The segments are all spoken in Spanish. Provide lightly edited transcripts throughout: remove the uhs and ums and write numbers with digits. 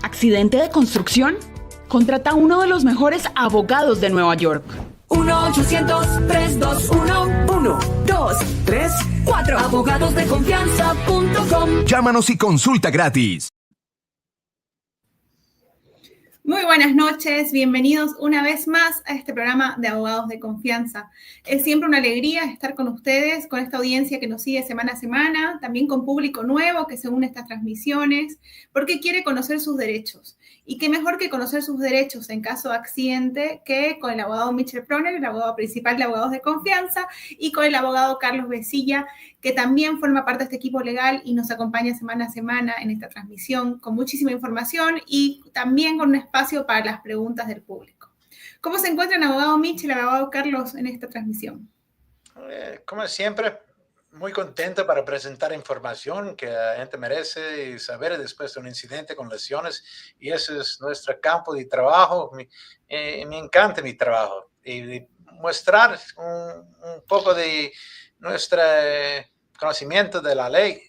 ¿Accidente de construcción? Contrata a uno de los mejores abogados de Nueva York. 1-800-321-1234. Abogadosdeconfianza.com. Llámanos y consulta gratis. Muy buenas noches, bienvenidos una vez más a este programa de Abogados de Confianza. Es siempre una alegría estar con ustedes, con esta audiencia que nos sigue semana a semana, también con público nuevo que se une a estas transmisiones, porque quiere conocer sus derechos. Y qué mejor que conocer sus derechos en caso de accidente que con el abogado Michel Proner, el abogado principal de Abogados de Confianza, y con el abogado Carlos Besilla, que también forma parte de este equipo legal y nos acompaña semana a semana en esta transmisión con muchísima información y también con un espacio para las preguntas del público. ¿Cómo se encuentran, abogado Michel, abogado Carlos, en esta transmisión? Como siempre, muy contento para presentar información que la gente merece saber después de un incidente con lesiones, y ese es nuestro campo de trabajo. Me encanta mi trabajo y mostrar un poco de nuestro conocimiento de la ley,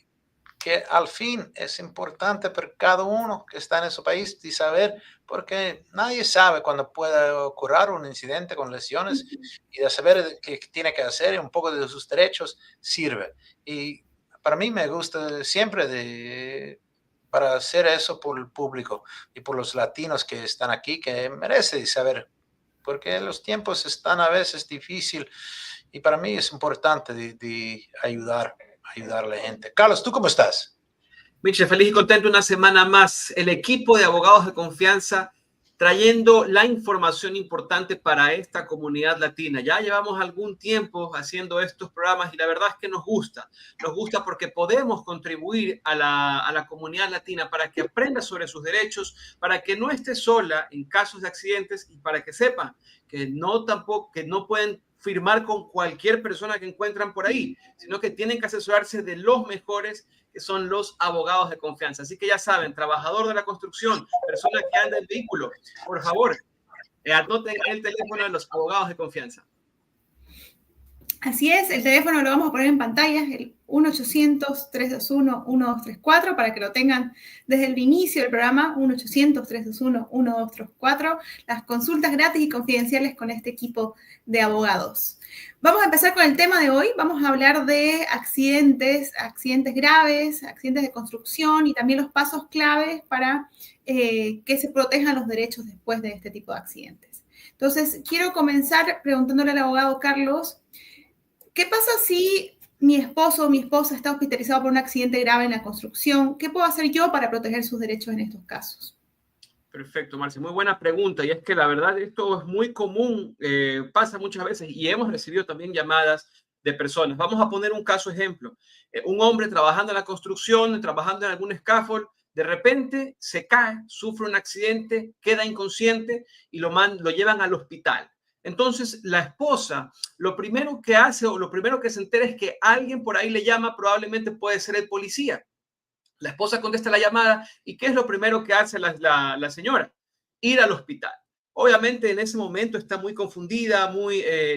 que al fin es importante para cada uno que está en ese país de saber, porque nadie sabe cuándo puede ocurrir un incidente con lesiones, y de saber qué tiene que hacer y un poco de sus derechos sirve. Y para mí me gusta siempre para hacer eso por el público y por los latinos que están aquí, que merecen saber, porque los tiempos están a veces difíciles y para mí es importante de ayudarle a la gente. Carlos, ¿tú cómo estás? Michel, feliz y contento una semana más. El equipo de Abogados de Confianza trayendo la información importante para esta comunidad latina. Ya llevamos algún tiempo haciendo estos programas y la verdad es que nos gusta. Nos gusta porque podemos contribuir a la comunidad latina para que aprenda sobre sus derechos, para que no esté sola en casos de accidentes y para que sepan que no pueden firmar con cualquier persona que encuentran por ahí, sino que tienen que asesorarse de los mejores, que son los abogados de confianza. Así que ya saben, trabajador de la construcción, persona que anda en vehículo, por favor, anoten el teléfono de los abogados de confianza. Así es, el teléfono lo vamos a poner en pantalla, el 1-800-321-1234, para que lo tengan desde el inicio del programa, 1-800-321-1234, las consultas gratis y confidenciales con este equipo de abogados. Vamos a empezar con el tema de hoy. Vamos a hablar de accidentes graves, accidentes de construcción y también los pasos claves para que se protejan los derechos después de este tipo de accidentes. Entonces, quiero comenzar preguntándole al abogado Carlos, ¿qué pasa si mi esposo o mi esposa está hospitalizado por un accidente grave en la construcción? ¿Qué puedo hacer yo para proteger sus derechos en estos casos? Perfecto, Marcia. Muy buena pregunta. Y es que la verdad esto es muy común, pasa muchas veces y hemos recibido también llamadas de personas. Vamos a poner un caso ejemplo. Un hombre trabajando en la construcción, trabajando en algún scaffold, de repente se cae, sufre un accidente, queda inconsciente y lo llevan al hospital. Entonces, la esposa, lo primero que hace o lo primero que se entera es que alguien por ahí le llama, probablemente puede ser el policía. La esposa contesta la llamada y ¿qué es lo primero que hace la señora? Ir al hospital. Obviamente en ese momento está muy confundida,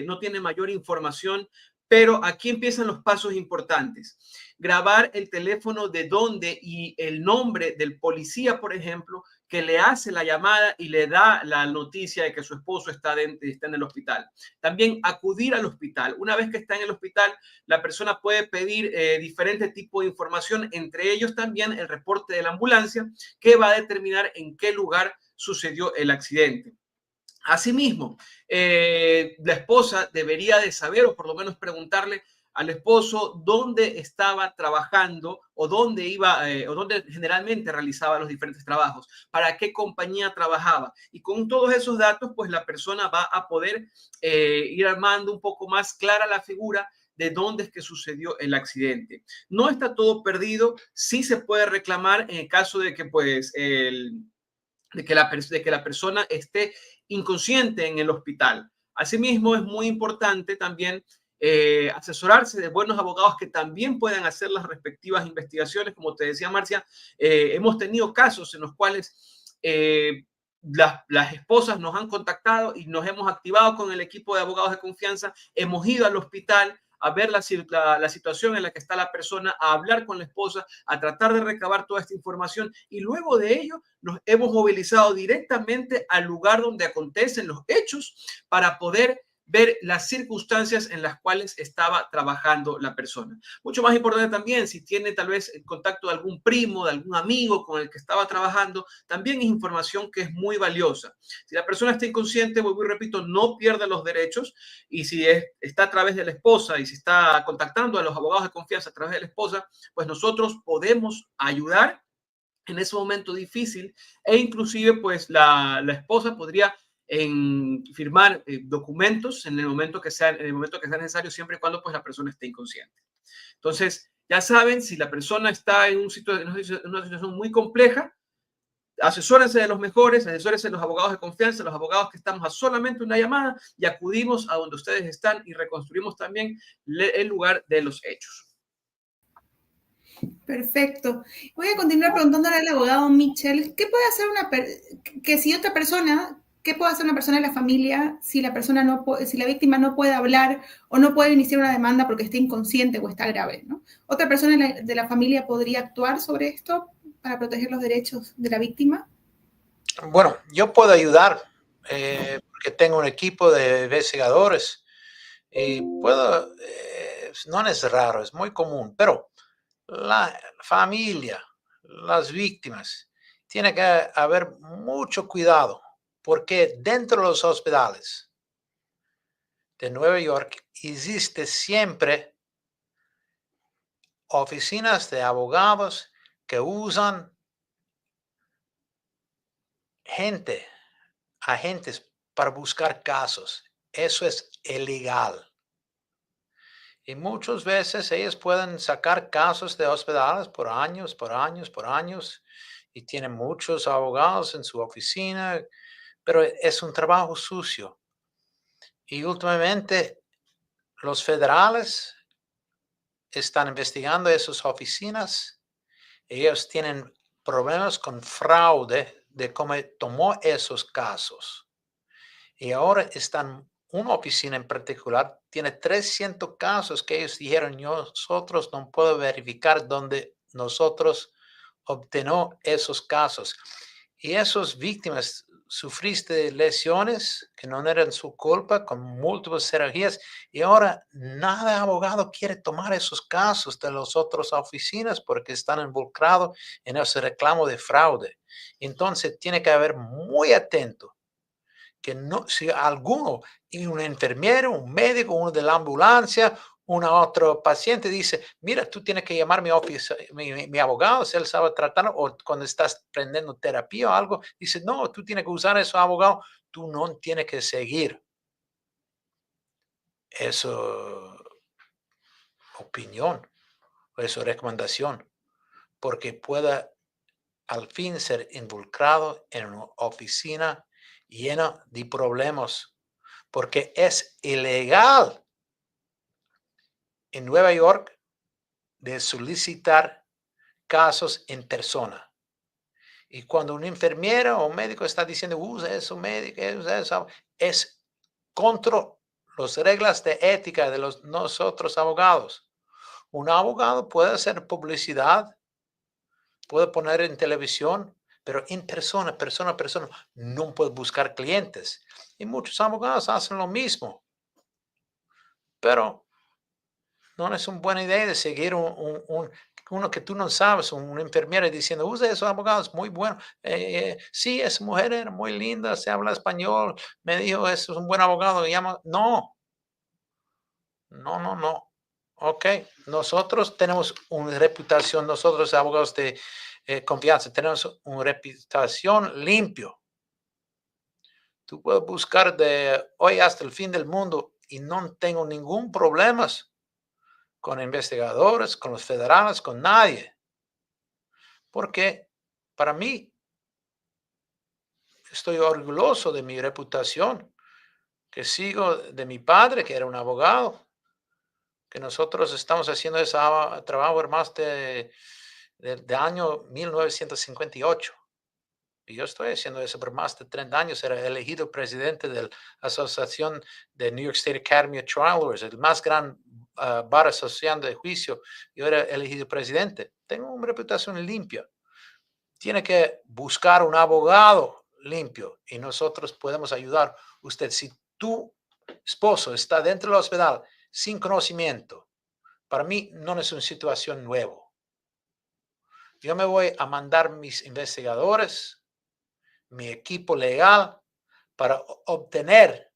no tiene mayor información, pero aquí empiezan los pasos importantes. Grabar el teléfono de dónde y el nombre del policía, por ejemplo, que le hace la llamada y le da la noticia de que su esposo está en el hospital. También acudir al hospital. Una vez que está en el hospital, la persona puede pedir diferentes tipos de información, entre ellos también el reporte de la ambulancia, que va a determinar en qué lugar sucedió el accidente. Asimismo, la esposa debería de saber, o por lo menos preguntarle al esposo dónde estaba trabajando o dónde iba o dónde generalmente realizaba los diferentes trabajos, para qué compañía trabajaba. Y con todos esos datos, pues la persona va a poder ir armando un poco más clara la figura de dónde es que sucedió el accidente. No está todo perdido, sí se puede reclamar en el caso de que pues de que la persona esté inconsciente en el hospital. Asimismo, es muy importante también asesorarse de buenos abogados que también puedan hacer las respectivas investigaciones. Como te decía, Marcia, hemos tenido casos en los cuales las esposas nos han contactado y nos hemos activado con el equipo de abogados de confianza, hemos ido al hospital a ver la situación en la que está la persona, a hablar con la esposa, a tratar de recabar toda esta información y luego de ello nos hemos movilizado directamente al lugar donde acontecen los hechos para poder ver las circunstancias en las cuales estaba trabajando la persona. Mucho más importante también, si tiene tal vez el contacto de algún primo, de algún amigo con el que estaba trabajando, también es información que es muy valiosa. Si la persona está inconsciente, vuelvo y repito, no pierde los derechos, y si está a través de la esposa y si está contactando a los abogados de confianza a través de la esposa, pues nosotros podemos ayudar en ese momento difícil e inclusive pues la esposa podría firmar documentos en el momento que sea necesario, siempre y cuando pues la persona esté inconsciente. Entonces, ya saben, si la persona está en una situación muy compleja, asesórense de los mejores, asesórense de los abogados de confianza, los abogados que estamos a solamente una llamada y acudimos a donde ustedes están y reconstruimos también el lugar de los hechos. Perfecto. Voy a continuar preguntándole al abogado Mitchell, ¿qué puede hacer qué puede hacer una persona de la familia si si la víctima no puede hablar o no puede iniciar una demanda porque está inconsciente o está grave, ¿no? ¿Otra persona de la familia podría actuar sobre esto para proteger los derechos de la víctima? Bueno, yo puedo ayudar porque tengo un equipo de investigadores y no es raro, es muy común, pero la familia, las víctimas, tiene que haber mucho cuidado porque dentro de los hospitales de Nueva York existe siempre oficinas de abogados que usan agentes para buscar casos. Eso es ilegal. Y muchas veces ellos pueden sacar casos de hospitales por años, y tienen muchos abogados en su oficina, pero es un trabajo sucio. Y últimamente los federales están investigando esas oficinas. Ellos tienen problemas con fraude de cómo tomó esos casos. Y ahora una oficina en particular tiene 300 casos que ellos dijeron, nosotros no podemos verificar dónde nosotros obtenó esos casos. Y esas víctimas sufriste lesiones que no eran su culpa, con múltiples cirugías, y ahora nada abogado quiere tomar esos casos de las otras oficinas porque están involucrados en ese reclamo de fraude. Entonces tiene que haber muy atento que no, si alguno, y un enfermero, un médico, uno de la ambulancia, otro paciente dice, mira, tú tienes que llamar mi abogado, si él sabe tratar, o cuando estás aprendiendo terapia o algo, dice, no, tú tienes que usar ese abogado, tú no tienes que seguir esa opinión o esa recomendación, porque pueda al fin ser involucrado en una oficina llena de problemas, porque es ilegal en Nueva York de solicitar casos en persona. Y cuando un enfermero o médico está diciendo, usa eso, médico, usa eso, es contra las reglas de ética de nosotros abogados. Un abogado puede hacer publicidad, puede poner en televisión, pero en persona, no puede buscar clientes. Y muchos abogados hacen lo mismo. Pero no es una buena idea de seguir uno que tú no sabes, un enfermero diciendo, usa esos abogados, muy bueno. Sí, esa mujer era muy linda, se habla español, me dijo, eso es un buen abogado. No. Ok, nosotros tenemos una reputación, nosotros abogados de confianza, tenemos una reputación limpio. Tú puedes buscar de hoy hasta el fin del mundo y no tengo ningún problema con investigadores, con los federales, con nadie. Porque para mí, estoy orgulloso de mi reputación, que sigo de mi padre, que era un abogado, que nosotros estamos haciendo ese trabajo por más de año 1958. Y yo estoy haciendo eso por más de 30 años. Era elegido presidente de la Asociación de New York State Academy of Trial Lawyers, el más gran bar asociación de juicio y ahora elegido presidente. Tengo una reputación limpia. Tiene que buscar un abogado limpio y nosotros podemos ayudar a usted. Si tu esposo está dentro del hospital sin conocimiento, para mí no es una situación nueva. Yo me voy a mandar mis investigadores, mi equipo legal, para obtener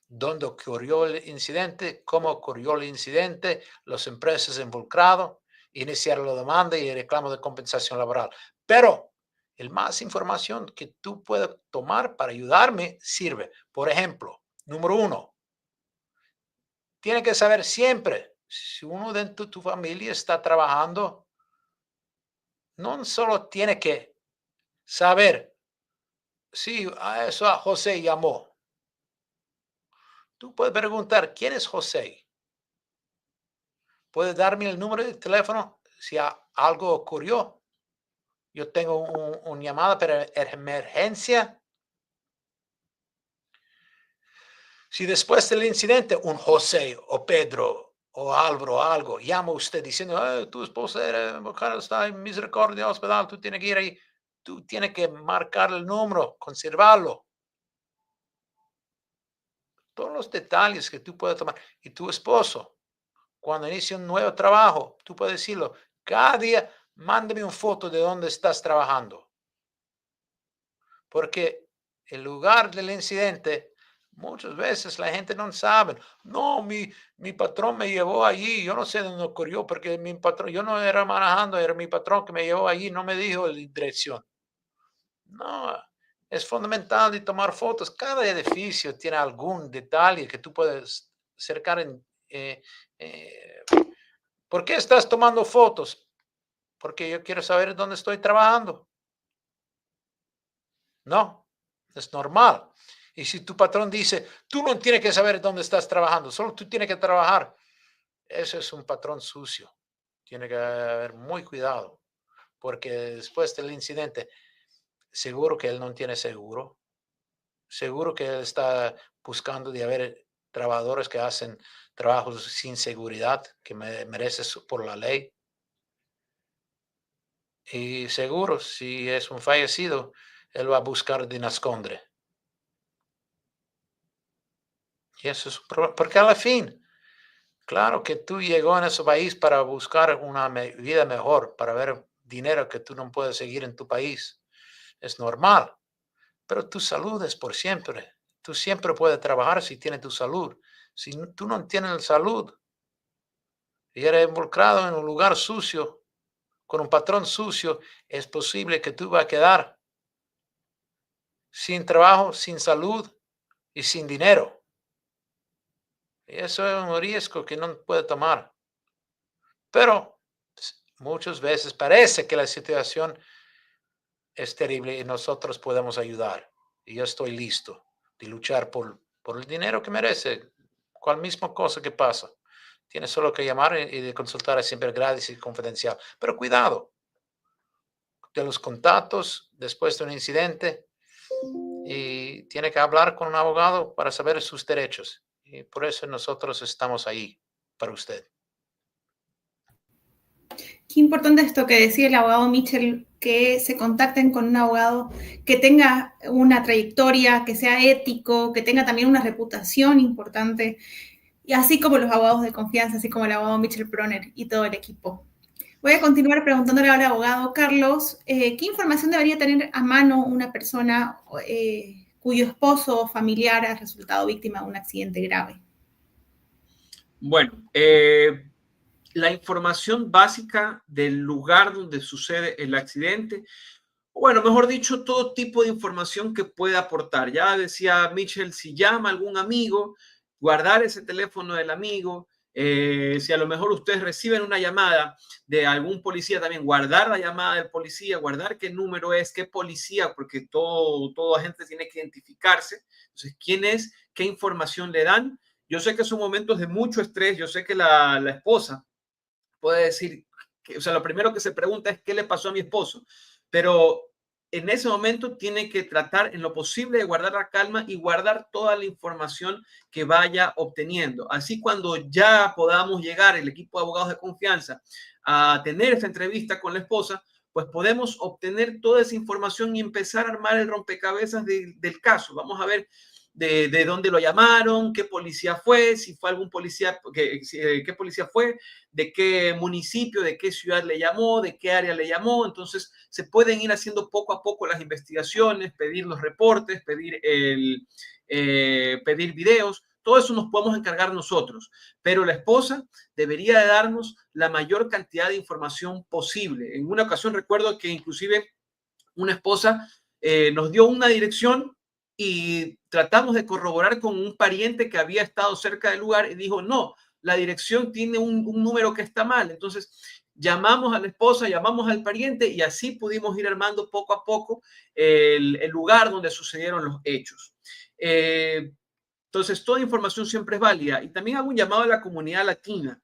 dónde ocurrió el incidente, cómo ocurrió el incidente, las empresas involucradas, iniciar la demanda y el reclamo de compensación laboral. Pero el más información que tú puedas tomar para ayudarme sirve. Por ejemplo, número 1, tiene que saber siempre si uno de tu familia está trabajando. No solo tiene que saber si a eso a José llamó. Tú puedes preguntar, ¿quién es José? ¿Puedes darme el número de teléfono si algo ocurrió? Yo tengo una llamada para emergencia. Si después del incidente un José o Pedro o Álvaro o algo llama a usted diciendo, tu esposa está en Misericordia Hospital, tú tienes que ir ahí. Tú tienes que marcar el número, conservarlo. Todos los detalles que tú puedes tomar. Y tu esposo, cuando inicia un nuevo trabajo, tú puedes decirlo, cada día mándame una foto de dónde estás trabajando. Porque el lugar del incidente, muchas veces la gente no sabe. No, mi patrón me llevó allí. Yo no sé dónde ocurrió porque mi patrón, yo no era manejando, era mi patrón que me llevó allí, no me dijo la dirección. No, es fundamental de tomar fotos. Cada edificio tiene algún detalle que tú puedes acercar en... ¿Por qué estás tomando fotos? Porque yo quiero saber dónde estoy trabajando. No, es normal. Y si tu patrón dice, tú no tienes que saber dónde estás trabajando, solo tú tienes que trabajar. Ese es un patrón sucio. Tiene que haber muy cuidado. Porque después del incidente, seguro que él no tiene seguro. Seguro que él está buscando de haber trabajadores que hacen trabajos sin seguridad, que mereces por la ley. Y seguro, si es un fallecido, él va a buscar de nascondre. Y eso es un problema, porque a la fin, claro que tú llegó en ese país para buscar una vida mejor, para ver dinero que tú no puedes seguir en tu país. Es normal, pero tu salud es por siempre. Tú siempre puedes trabajar si tienes tu salud. Si tú no tienes salud y eres involucrado en un lugar sucio, con un patrón sucio, es posible que tú vas a quedar sin trabajo, sin salud y sin dinero. Y eso es un riesgo que no puede tomar. Pero muchas veces parece que la situación es terrible y nosotros podemos ayudar. Y yo estoy listo de luchar por el dinero que merece. Cual misma cosa que pasa. Tienes solo que llamar y de consultar es siempre gratis y confidencial. Pero cuidado de los contactos después de un incidente y tiene que hablar con un abogado para saber sus derechos. Y por eso nosotros estamos ahí para usted. Qué importante esto que decía el abogado Mitchell, que se contacten con un abogado que tenga una trayectoria, que sea ético, que tenga también una reputación importante, y así como los abogados de confianza, así como el abogado Mitchell Proner y todo el equipo. Voy a continuar preguntándole al abogado Carlos, ¿qué información debería tener a mano una persona cuyo esposo o familiar ha resultado víctima de un accidente grave? Bueno, la información básica del lugar donde sucede el accidente, bueno, mejor dicho, todo tipo de información que pueda aportar. Ya decía Mitchell, si llama a algún amigo, guardar ese teléfono del amigo. Si a lo mejor ustedes reciben una llamada de algún policía, también guardar la llamada del policía, guardar qué número es, qué policía, porque todo agente tiene que identificarse. Entonces, quién es, qué información le dan. Yo sé que son momentos de mucho estrés. Yo sé que la esposa puede decir, o sea, lo primero que se pregunta es qué le pasó a mi esposo, pero en ese momento tiene que tratar en lo posible de guardar la calma y guardar toda la información que vaya obteniendo. Así cuando ya podamos llegar, el equipo de abogados de confianza, a tener esta entrevista con la esposa, pues podemos obtener toda esa información y empezar a armar el rompecabezas del caso. Vamos a ver de dónde lo llamaron, qué policía fue, si fue algún policía, qué policía fue, de qué municipio, de qué ciudad le llamó, de qué área le llamó. Entonces se pueden ir haciendo poco a poco las investigaciones, pedir los reportes, pedir videos. Todo eso nos podemos encargar nosotros, pero la esposa debería de darnos la mayor cantidad de información posible. En una ocasión recuerdo que inclusive una esposa nos dio una dirección y tratamos de corroborar con un pariente que había estado cerca del lugar y dijo, no, la dirección tiene un número que está mal. Entonces llamamos a la esposa, llamamos al pariente y así pudimos ir armando poco a poco el lugar donde sucedieron los hechos. Entonces, toda información siempre es válida. Y también hago un llamado a la comunidad latina.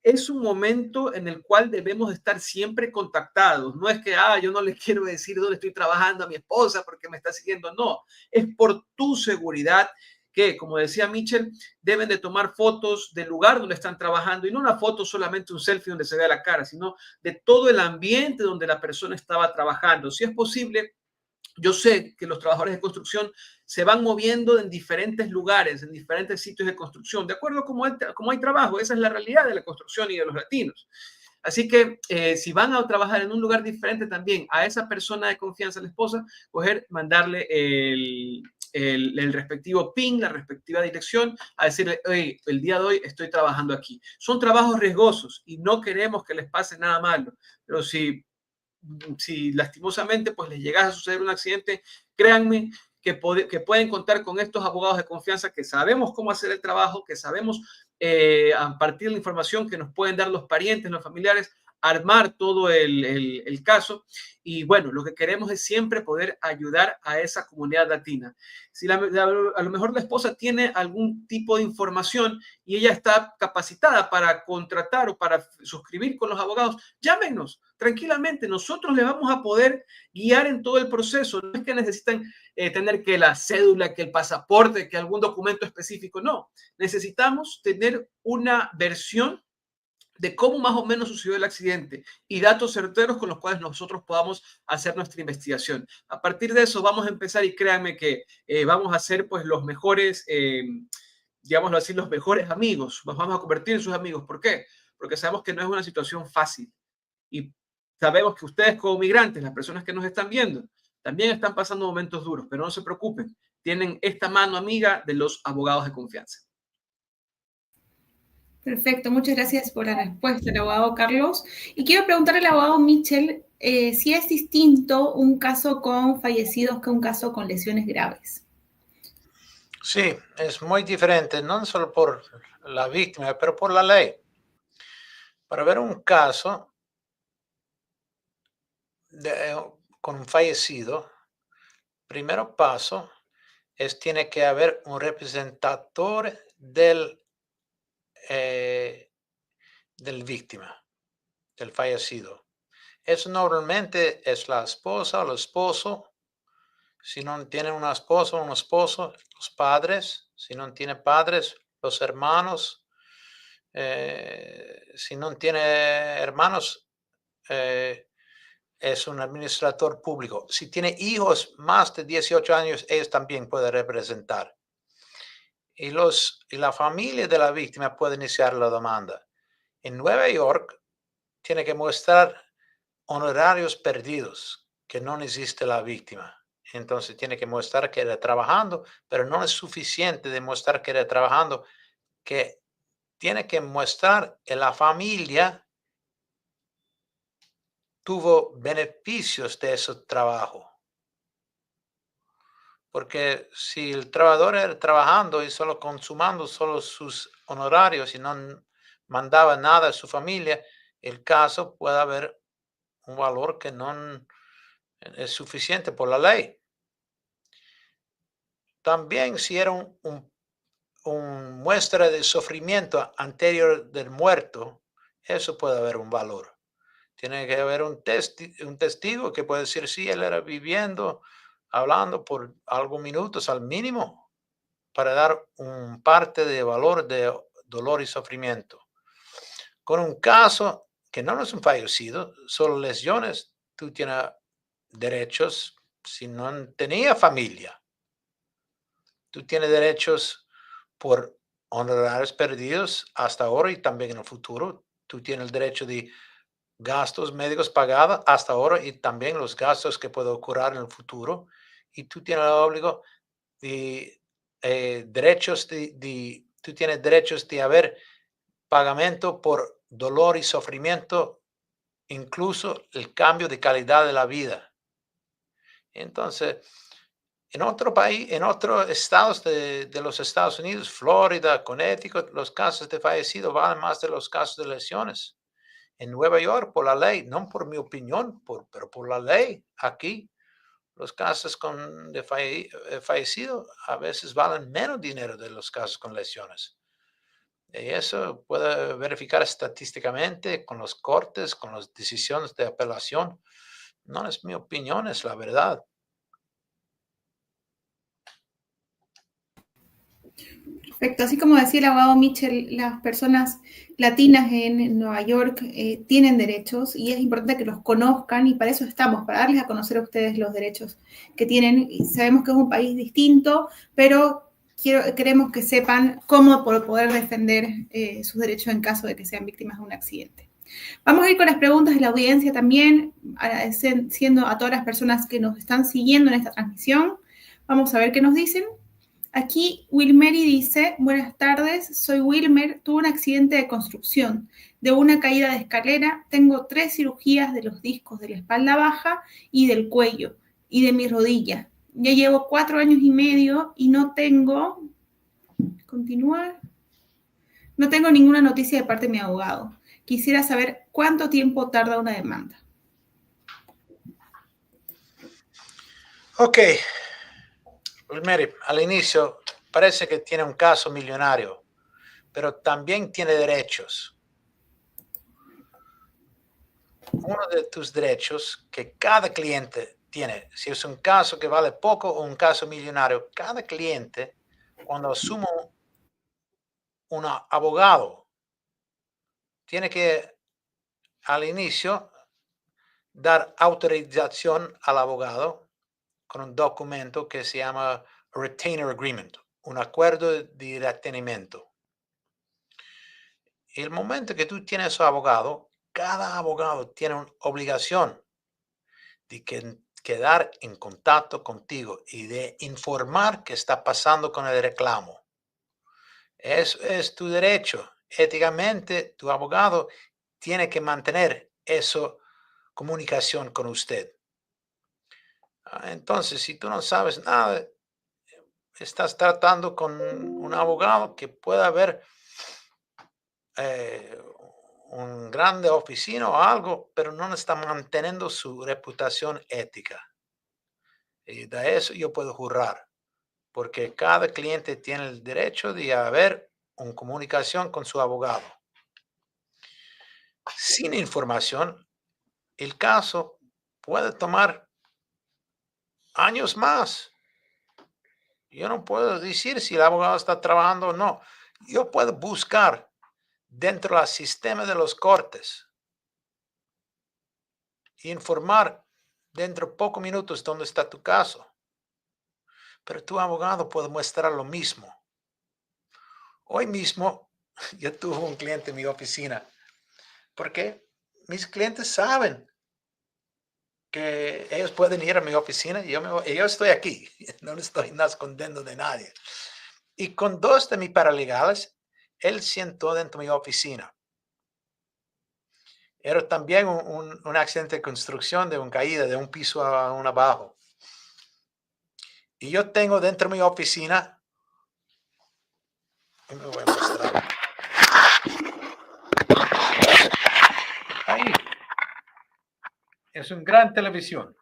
Es un momento en el cual debemos estar siempre contactados. No es que, yo no le quiero decir dónde estoy trabajando a mi esposa porque me está siguiendo. No, es por tu seguridad que, como decía Mitchell, deben de tomar fotos del lugar donde están trabajando y no una foto solamente un selfie donde se vea la cara, sino de todo el ambiente donde la persona estaba trabajando. Si es posible, yo sé que los trabajadores de construcción se van moviendo en diferentes lugares, en diferentes sitios de construcción, de acuerdo a cómo hay trabajo. Esa es la realidad de la construcción y de los latinos. Así que si van a trabajar en un lugar diferente también, a esa persona de confianza, la esposa, mandarle el respectivo PIN, la respectiva dirección, a decirle, hey, el día de hoy estoy trabajando aquí. Son trabajos riesgosos y no queremos que les pase nada malo, pero si lastimosamente pues les llega a suceder un accidente, créanme que pueden contar con estos abogados de confianza que sabemos cómo hacer el trabajo, que sabemos a partir de la información que nos pueden dar los parientes, los familiares, armar todo el caso. Y bueno, lo que queremos es siempre poder ayudar a esa comunidad latina. Si a lo mejor la esposa tiene algún tipo de información y ella está capacitada para contratar o para suscribir con los abogados, llámenos tranquilamente. Nosotros le vamos a poder guiar en todo el proceso. No es que necesitan tener que la cédula, que el pasaporte, que algún documento específico. No, necesitamos tener una versión de cómo más o menos sucedió el accidente y datos certeros con los cuales nosotros podamos hacer nuestra investigación. A partir de eso vamos a empezar y créanme que vamos a ser pues los mejores, digámoslo así, los mejores amigos. Nos vamos a convertir en sus amigos. ¿Por qué? Porque sabemos que no es una situación fácil y sabemos que ustedes como migrantes, las personas que nos están viendo, también están pasando momentos duros, pero no se preocupen. Tienen esta mano amiga de los abogados de confianza. Perfecto, muchas gracias por la respuesta, el abogado Carlos. Y quiero preguntarle al abogado Mitchell si es distinto un caso con fallecidos que un caso con lesiones graves. Sí, es muy diferente, no solo por la víctima, pero por la ley. Para ver un caso con un fallecido, primero paso tiene que haber un representador del víctima, del fallecido. Eso normalmente es la esposa o el esposo. Si no tienen una esposa o un esposo, los padres. Si no tiene padres, los hermanos. Si no tiene hermanos, es un administrador público. Si tiene hijos más de 18 años, ellos también pueden representar. Y la familia de la víctima puede iniciar la demanda. En Nueva York, tiene que mostrar honorarios perdidos, que no existe la víctima. Entonces, tiene que mostrar que era trabajando, pero no es suficiente demostrar que era trabajando, que tiene que mostrar que la familia tuvo beneficios de ese trabajo. Porque si el trabajador era trabajando y solo consumando solo sus honorarios y no mandaba nada a su familia, el caso puede haber un valor que no es suficiente por la ley. También si era un muestra de sufrimiento anterior del muerto, eso puede haber un valor. Tiene que haber un testigo que puede decir si él era viviendo, hablando por algunos minutos al mínimo para dar un parte de valor de dolor y sufrimiento. Con un caso que no es un fallecido, solo lesiones, tú tienes derechos si no tenía familia. Tú tienes derechos por honorarios perdidos hasta ahora y también en el futuro. Tú tienes el derecho de gastos médicos pagados hasta ahora y también los gastos que pueden ocurrir en el futuro. Y tú tienes el obligo de tú tienes derechos de haber pagamento por dolor y sufrimiento, incluso el cambio de calidad de la vida. Entonces, en otro país, en otros estados de los Estados Unidos, Florida, Connecticut, los casos de fallecidos valen más de los casos de lesiones. En Nueva York, por la ley, no por mi opinión, pero por la ley, aquí, los casos de fallecido a veces valen menos dinero de los casos con lesiones. Y eso puede verificar estadísticamente con los cortes, con las decisiones de apelación. No es mi opinión, es la verdad. Perfecto. Así como decía el abogado Mitchell, las personas latinas en Nueva York tienen derechos y es importante que los conozcan y para eso estamos, para darles a conocer a ustedes los derechos que tienen. Y sabemos que es un país distinto, pero queremos que sepan cómo poder defender sus derechos en caso de que sean víctimas de un accidente. Vamos a ir con las preguntas de la audiencia también, agradeciendo a todas las personas que nos están siguiendo en esta transmisión. Vamos a ver qué nos dicen. Aquí Wilmeri dice, buenas tardes, soy Wilmer, tuve un accidente de construcción, de una caída de escalera, tengo 3 cirugías de los discos de la espalda baja y del cuello y de mi rodilla. Ya llevo 4 años y medio y no tengo, no tengo ninguna noticia de parte de mi abogado. Quisiera saber cuánto tiempo tarda una demanda. Ok. Wilmeri, al inicio parece que tiene un caso millonario, pero también tiene derechos. Uno de tus derechos que cada cliente tiene, si es un caso que vale poco o un caso millonario, cada cliente, cuando asume un abogado, tiene que al inicio dar autorización al abogado con un documento que se llama Retainer Agreement, un acuerdo de retenimiento. Y el momento que tú tienes a abogado, cada abogado tiene una obligación de quedar en contacto contigo y de informar qué está pasando con el reclamo. Eso es tu derecho. Éticamente, tu abogado tiene que mantener esa comunicación con usted. Entonces, si tú no sabes nada, estás tratando con un abogado que pueda haber un grande oficina o algo, pero no está manteniendo su reputación ética. Y de eso yo puedo jurar, porque cada cliente tiene el derecho de haber una comunicación con su abogado. Sin información, el caso puede tomar años más. Yo no puedo decir si el abogado está trabajando o no. Yo puedo buscar dentro del sistema de los cortes e informar dentro de pocos minutos dónde está tu caso. Pero tu abogado puede mostrar lo mismo. Hoy mismo yo tuve un cliente en mi oficina porque mis clientes saben que ellos pueden ir a mi oficina y yo estoy aquí, no estoy escondiendo de nadie. Y con 2 de mis paralegales, él sentó dentro de mi oficina. Era también un accidente de construcción, de una caída de un piso a un abajo. Y yo tengo dentro de mi oficina, me voy a mostrar. Ahí. Es una gran televisión.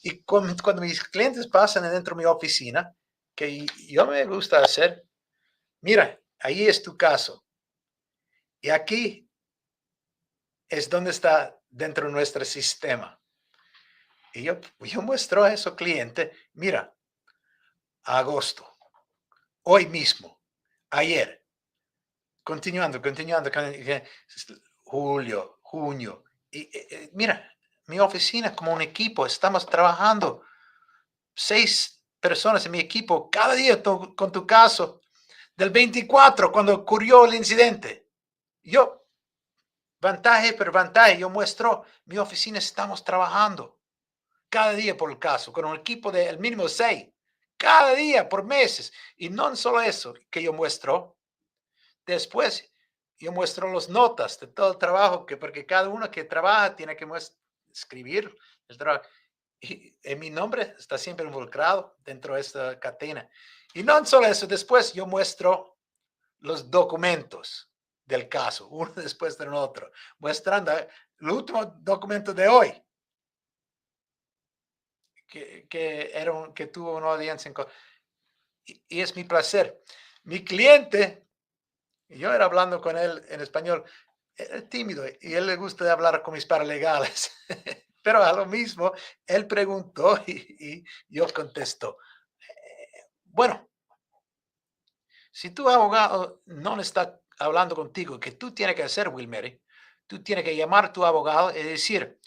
Y cuando mis clientes pasan dentro de mi oficina, que yo me gusta hacer, mira, ahí es tu caso. Y aquí es donde está dentro de nuestro sistema. Y yo muestro a ese cliente, mira, agosto, hoy mismo, ayer, continuando, julio, junio. Y mira, mi oficina como un equipo, estamos trabajando 6 personas en mi equipo cada día con tu caso del 24 cuando ocurrió el incidente. Yo, vantaje por vantaje, yo muestro mi oficina, estamos trabajando cada día por el caso con un equipo de el mínimo 6, cada día por meses. Y no solo eso que yo muestro, después yo muestro las notas de todo el trabajo, porque cada uno que trabaja tiene que escribir el trabajo. Y mi nombre está siempre involucrado dentro de esta cadena. Y no solo eso, después yo muestro los documentos del caso, uno después del otro, mostrando el último documento de hoy, que tuvo una audiencia. Y es mi placer. Mi cliente, yo era hablando con él en español, era tímido y él le gusta hablar con mis paralegales. Pero a lo mismo, él preguntó y yo contesto. Bueno, si tu abogado no está hablando contigo, ¿qué tú tienes que hacer, Wilmer? Tú tienes que llamar a tu abogado y decir,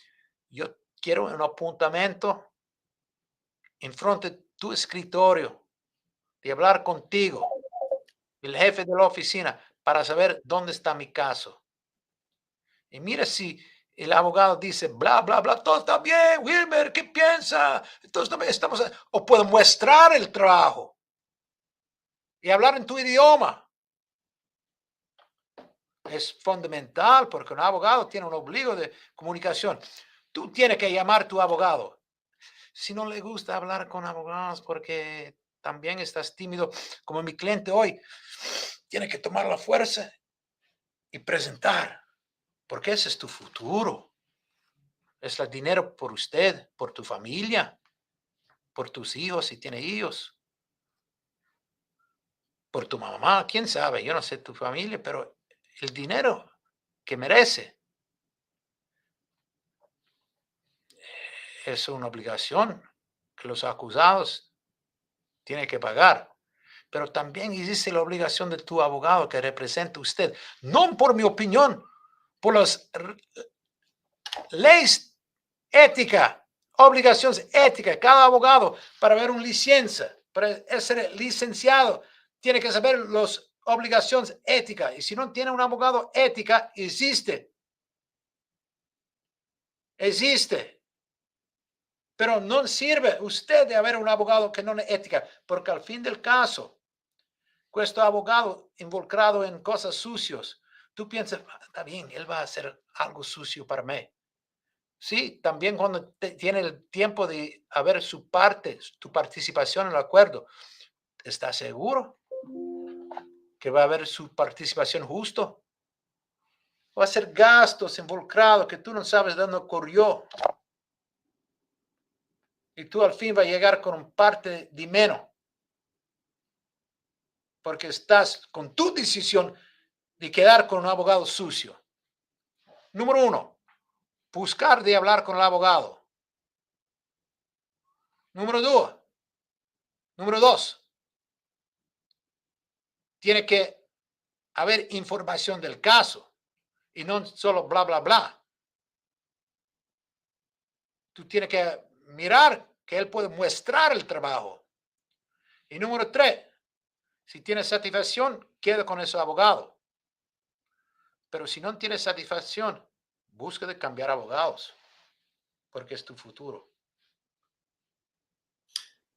yo quiero un apuntamiento en frente de tu escritorio y hablar contigo, el jefe de la oficina, para saber dónde está mi caso. Y mira si el abogado dice, bla, bla, bla, todo está bien, Wilmer, ¿qué piensa? Entonces estamos, o puedo mostrar el trabajo y hablar en tu idioma. Es fundamental porque un abogado tiene un obligo de comunicación. Tú tienes que llamar a tu abogado. Si no le gusta hablar con abogados porque también estás tímido, como mi cliente hoy, tiene que tomar la fuerza y presentar, porque ese es tu futuro. Es el dinero por usted, por tu familia, por tus hijos, si tiene hijos, por tu mamá, quién sabe, yo no sé tu familia, pero el dinero que merece es una obligación que los acusados tienen que pagar. Pero también existe la obligación de tu abogado que representa a usted, no por mi opinión, por las leyes éticas, obligaciones éticas. Cada abogado para ver una licencia, para ser licenciado, tiene que saber las obligaciones éticas. Y si no tiene un abogado ética, existe. Pero no sirve usted de haber un abogado que no es ética, porque al fin del caso, este abogado involucrado en cosas sucias, tú piensas, está bien, él va a hacer algo sucio para mí. Sí, también cuando tiene el tiempo de haber su parte, tu participación en el acuerdo, ¿estás seguro que va a haber su participación justo? Va a ser gastos involucrados que tú no sabes de dónde ocurrió. Y tú al fin vas a llegar con un parte de menos. Porque estás con tu decisión de quedar con un abogado sucio. Número 1, buscar de hablar con el abogado. Número 2, tiene que haber información del caso y no solo bla, bla, bla. Tú tienes que mirar que él puede mostrar el trabajo. Y número 3, si tienes satisfacción, queda con ese abogado. Pero si no tienes satisfacción, busca de cambiar abogados, porque es tu futuro.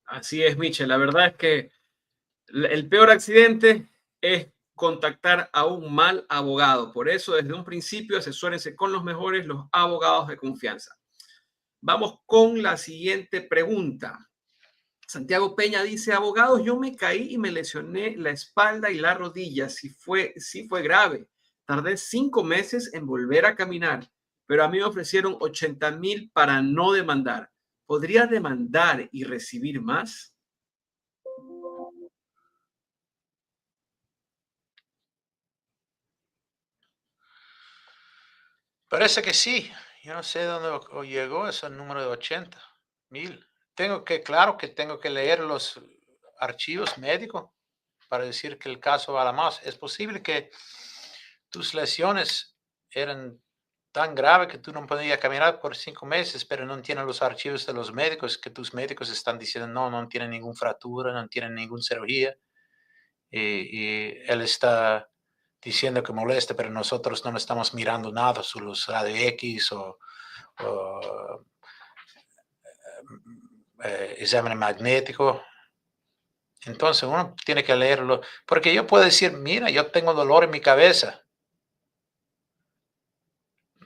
Así es, Michel. La verdad es que el peor accidente es contactar a un mal abogado. Por eso, desde un principio, asesórense con los mejores, los abogados de confianza. Vamos con la siguiente pregunta. Santiago Peña dice, abogados, yo me caí y me lesioné la espalda y la rodilla. Sí fue grave. Tardé 5 meses en volver a caminar, pero a mí me ofrecieron 80,000 para no demandar. ¿Podría demandar y recibir más? Parece que sí. Yo no sé dónde llegó ese número de 80,000. Claro que tengo que leer los archivos médicos para decir que el caso vale más. Es posible que tus lesiones eran tan graves que tú no podías caminar por 5 meses, pero no tienen los archivos de los médicos, que tus médicos están diciendo no tienen ninguna fractura, no tienen ninguna cirugía. Y él está diciendo que molesta, pero nosotros no estamos mirando nada sobre los radio X o examen magnético. Entonces uno tiene que leerlo, porque yo puedo decir, mira, yo tengo dolor en mi cabeza.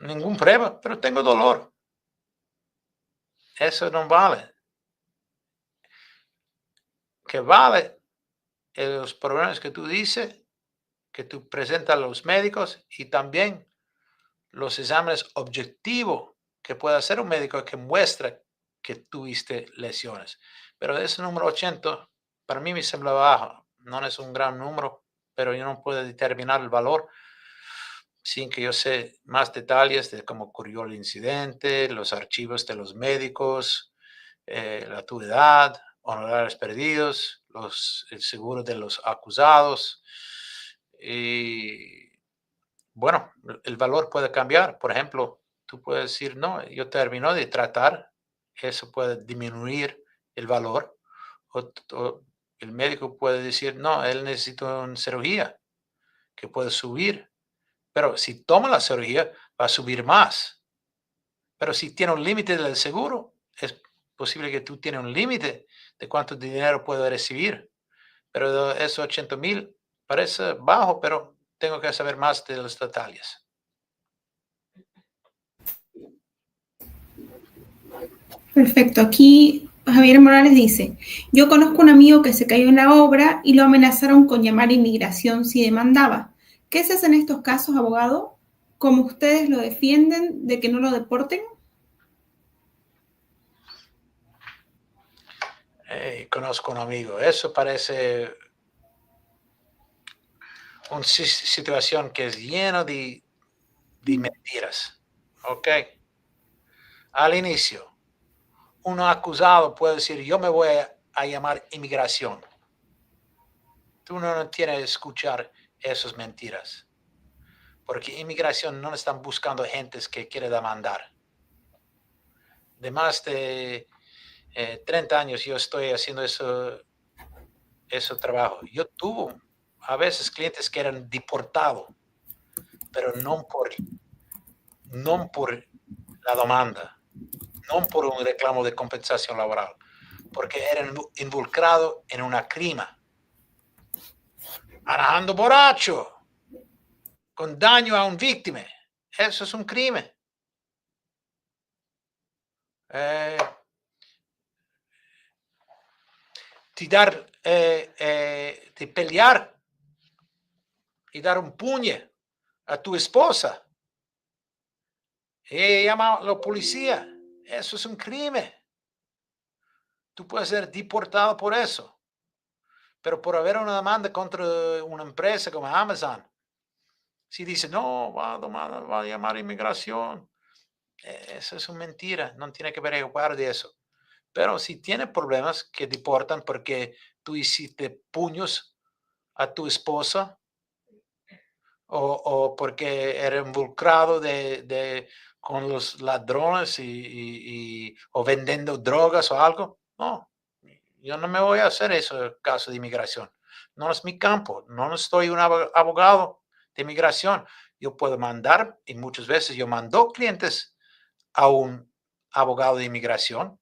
Ningún prueba, pero tengo dolor. Eso no vale. Que vale los problemas que tú dices, que tú presentas a los médicos y también los exámenes objetivos que puede hacer un médico que muestra que tuviste lesiones. Pero ese número 80, para mí me sembra bajo. No es un gran número, pero yo no puedo determinar el valor sin que yo sé más detalles de cómo ocurrió el incidente, los archivos de los médicos, tu edad, honorarios perdidos, el seguro de los acusados. Y bueno, el valor puede cambiar. Por ejemplo, tú puedes decir, no, yo termino de tratar, eso puede disminuir el valor. O el médico puede decir, no, él necesita una cirugía que puede subir. Pero si toma la cirugía, va a subir más. Pero si tiene un límite del seguro, es posible que tú tienes un límite de cuánto dinero puede recibir. Pero esos 80,000 parece bajo, pero tengo que saber más de los detalles. Perfecto. Aquí Javier Morales dice, yo conozco un amigo que se cayó en la obra y lo amenazaron con llamar a inmigración si demandaba. ¿Qué se hace en estos casos, abogado? ¿Cómo ustedes lo defienden de que no lo deporten? Conozco un amigo. Eso parece una situación que es llena de mentiras. ¿Ok? Al inicio, un acusado puede decir, yo me voy a llamar inmigración. Tú no tienes que escuchar esas mentiras. Porque inmigración no están buscando gentes que quieren demandar. De más de 30 años yo estoy haciendo ese trabajo. Yo tuve a veces clientes que eran deportados, pero no por la demanda, no por un reclamo de compensación laboral, porque eran involucrados en una crimen. Manejando borracho, con daño a un víctima. Eso es un crimen. De pelear y dar un puño a tu esposa. Y llama a la policía. Eso es un crimen. Tú puedes ser deportado por eso. Pero por haber una demanda contra una empresa como Amazon, si dice, no, va a llamar a inmigración, eso es una mentira. No tiene que preocupar de eso. Pero si tiene problemas que deportan porque tú hiciste puños a tu esposa o porque era involucrado con los ladrones o vendiendo drogas o algo, no, yo no me voy a hacer eso en caso de inmigración. No es mi campo, no estoy un abogado de inmigración. Yo puedo mandar, y muchas veces yo mando clientes a un abogado de inmigración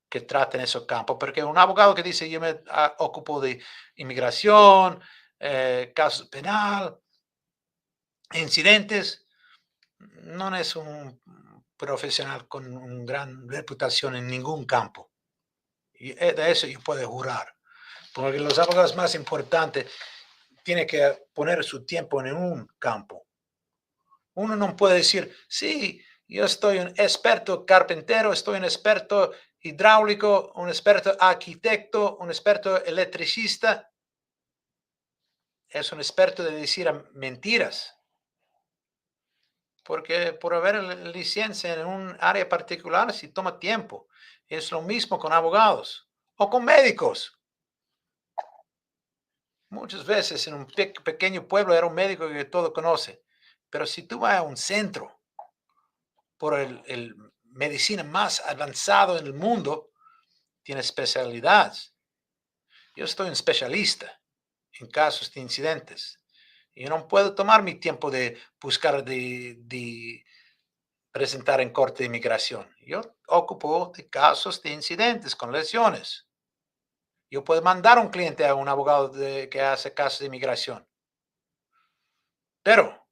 que traten esos campos, porque un abogado que dice yo me ocupo de inmigración, casos penal, incidentes, no es un profesional con una gran reputación en ningún campo. Y de eso yo puedo jurar, porque los abogados más importantes tienen que poner su tiempo en un campo. Uno no puede decir, sí, yo soy un experto carpintero, estoy un experto hidráulico, un experto arquitecto, un experto electricista. Es un experto de decir mentiras. porque por haber licencia en un área particular, sí toma tiempo. Es lo mismo con abogados o con médicos. Muchas veces en un pequeño pueblo era un médico que todo conoce, pero si tú vas a un centro por el medicina más avanzado en el mundo, tiene especialidades. Yo soy un especialista en casos de incidentes. Yo no puedo tomar mi tiempo de buscar, de presentar en corte de inmigración. Yo ocupo de casos de incidentes con lesiones. Yo puedo mandar a un cliente a un abogado que hace casos de inmigración. Pero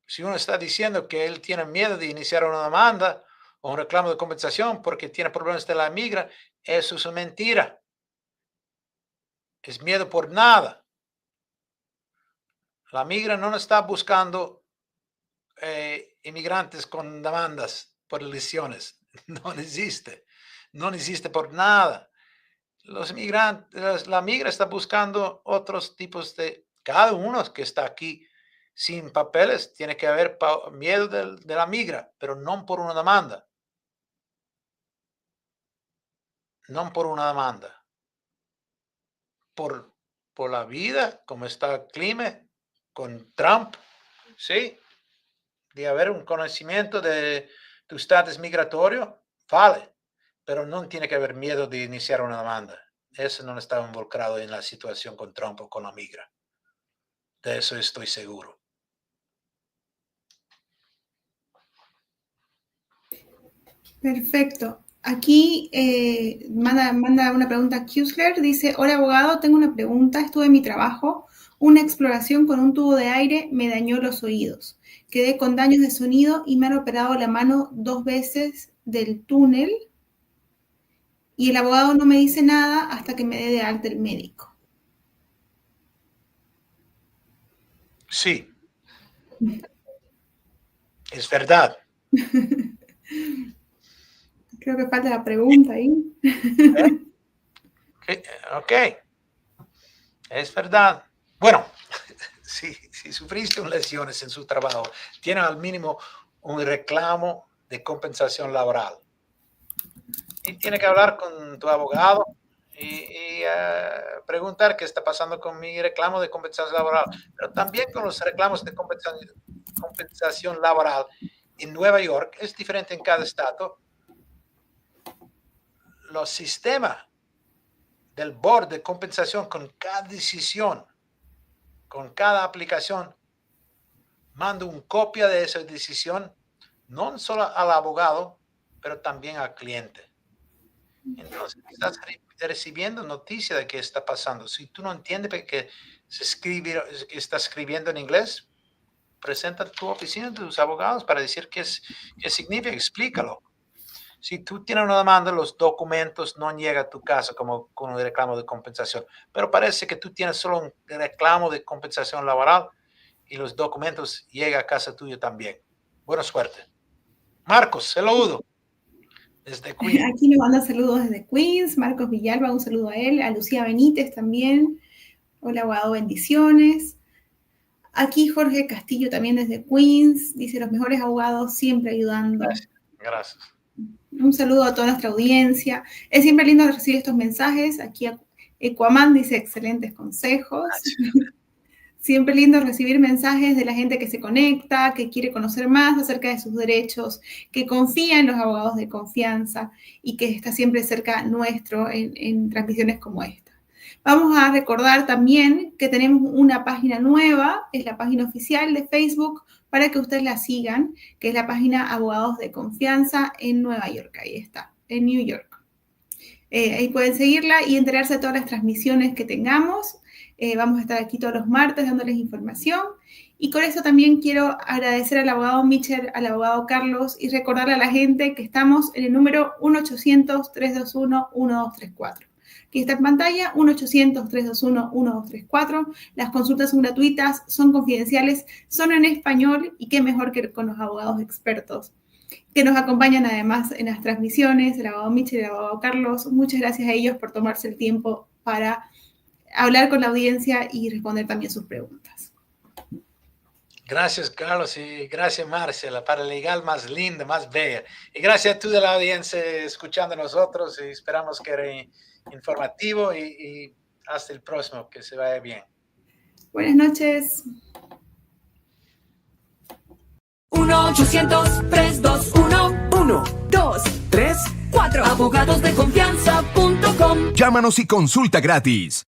si uno está diciendo que él tiene miedo de iniciar una demanda o un reclamo de compensación porque tiene problemas de la migra, eso es una mentira. Es miedo por nada. La migra no está buscando inmigrantes con demandas por lesiones. No existe. No existe por nada. Los inmigrantes, la migra está buscando otros tipos de... Cada uno que está aquí sin papeles tiene que haber miedo de la migra, pero no por una demanda. No por una demanda. Por la vida, como está el clima, con Trump, ¿sí? De haber un conocimiento de tu estatus migratorio, vale, pero no tiene que haber miedo de iniciar una demanda. Eso no está involucrado en la situación con Trump o con la migra. De eso estoy seguro. Perfecto. Aquí manda una pregunta a Kusler. Dice, hola abogado, tengo una pregunta. Estuve en mi trabajo. Una exploración con un tubo de aire me dañó los oídos. Quedé con daños de sonido y me han operado la mano 2 veces del túnel. Y el abogado no me dice nada hasta que me dé de alta el médico. Sí. Es verdad. Creo que falta la pregunta ahí. Ok. Es verdad. Bueno, si sufriste lesiones en su trabajo, tiene al mínimo un reclamo de compensación laboral. Y tiene que hablar con tu abogado y preguntar qué está pasando con mi reclamo de compensación laboral. Pero también con los reclamos de compensación laboral en Nueva York, es diferente en cada estado. Los sistemas del board de compensación con cada decisión, con cada aplicación, manda una copia de esa decisión, no solo al abogado, pero también al cliente. Entonces, estás recibiendo noticia de qué está pasando. Si tú no entiendes que está escribiendo en inglés, presenta a tu oficina de tus abogados para decir qué significa, explícalo. Si tú tienes una demanda, los documentos no llegan a tu casa como con un reclamo de compensación. Pero parece que tú tienes solo un reclamo de compensación laboral y los documentos llegan a casa tuya también. Buena suerte. Marcos, saludo. Desde Queens. Aquí nos manda saludos desde Queens. Marcos Villalba, un saludo a él. A Lucía Benítez también. Hola, abogado, bendiciones. Aquí Jorge Castillo también desde Queens. Dice, los mejores abogados siempre ayudando. Gracias. Un saludo a toda nuestra audiencia. Es siempre lindo recibir estos mensajes. Aquí Ecuaman dice, excelentes consejos. Siempre lindo recibir mensajes de la gente que se conecta, que quiere conocer más acerca de sus derechos, que confía en los abogados de confianza y que está siempre cerca nuestro en transmisiones como esta. Vamos a recordar también que tenemos una página nueva, es la página oficial de Facebook, para que ustedes la sigan, que es la página Abogados de Confianza en Nueva York. Ahí está, en New York. Ahí pueden seguirla y enterarse de todas las transmisiones que tengamos. Vamos a estar aquí todos los martes dándoles información. Y con eso también quiero agradecer al abogado Mitchell, al abogado Carlos y recordarle a la gente que estamos en el número 1-800-321-1234. Aquí está en pantalla, 1-800-321-1234. Las consultas son gratuitas, son confidenciales, son en español y qué mejor que con los abogados expertos que nos acompañan además en las transmisiones, el abogado Mitchell y el abogado Carlos. Muchas gracias a ellos por tomarse el tiempo para hablar con la audiencia y responder también sus preguntas. Gracias, Carlos, y gracias, Marcia, la paralegal más linda, más bella. Y gracias a toda la audiencia escuchando a nosotros y esperamos que era informativo y hasta el próximo, que se vaya bien. Buenas noches. 1-800-321-1234 abogadosdeconfianza.com. Llámanos y consulta gratis.